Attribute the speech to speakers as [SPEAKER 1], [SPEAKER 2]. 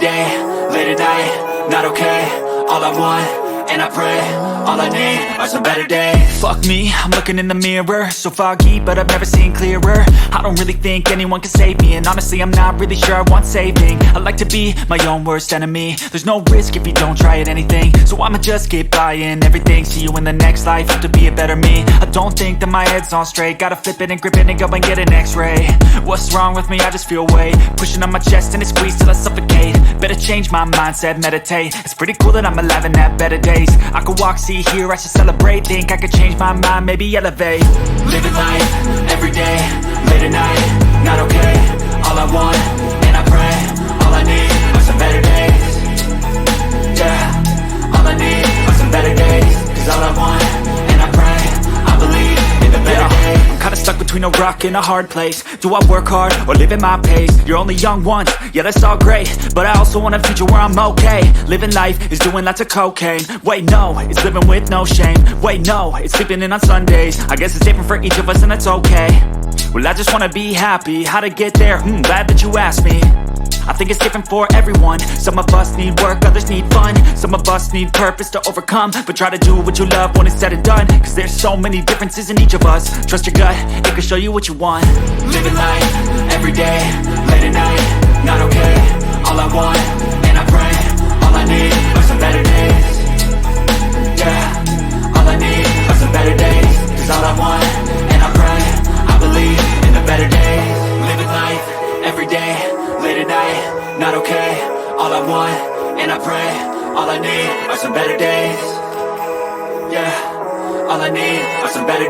[SPEAKER 1] day, late at night, not okay. All I want, and I pray, all I need are some better days. Fuck me, I'm looking in the mirror, so foggy, but I've never seen clearer. I don't really think anyone can save me, and honestly I'm not really sure I want saving. I like to be my own worst enemy. There's no risk if you don't try at anything, so I'ma just keep buying everything. See you in the next life, have to be a better me. I don't think that my head's on straight, gotta flip it and grip it and go and get an x-ray. What's wrong with me? I just feel weight pushing on my chest and it squeezes till I suffocate. Better change my mindset, meditate. It's pretty cool that I'm alive and have better days. I could walk, see, hear, I should celebrate. Think I could change my mind, maybe elevate. Living life, every day, late at night, not okay. All I want, and I pray, all I need are some better days. Yeah, all I need are some better days. Cause all I want, and I pray, I believe in the better days. I'm kinda stuck between a rock and a hard place. Do I work hard or live at my pace? You're only young once, yeah that's all great, but I also want a future where I'm okay. Living life is doing lots of cocaine. Wait no, it's living with no shame. Wait no, it's sleeping in on Sundays. I guess it's different for each of us and that's okay. Well I just wanna be happy, how to get there? Glad that you asked me. I think it's different for everyone. Some of us need work, others need fun. Some of us need purpose to overcome. But try to do what you love when it's said and done. Cause there's so many differences in each of us. Trust your gut, it can show you what you want. Living life, every day, late at night, not okay. All I want, and I pray, all I need are some better days. Yeah, all I need are some better days. Cause all I want, and I pray, I believe in the better days. Living life, every day, late at night, not okay. All I want, and I pray, all I need are some better days. Yeah, all I need are some better days.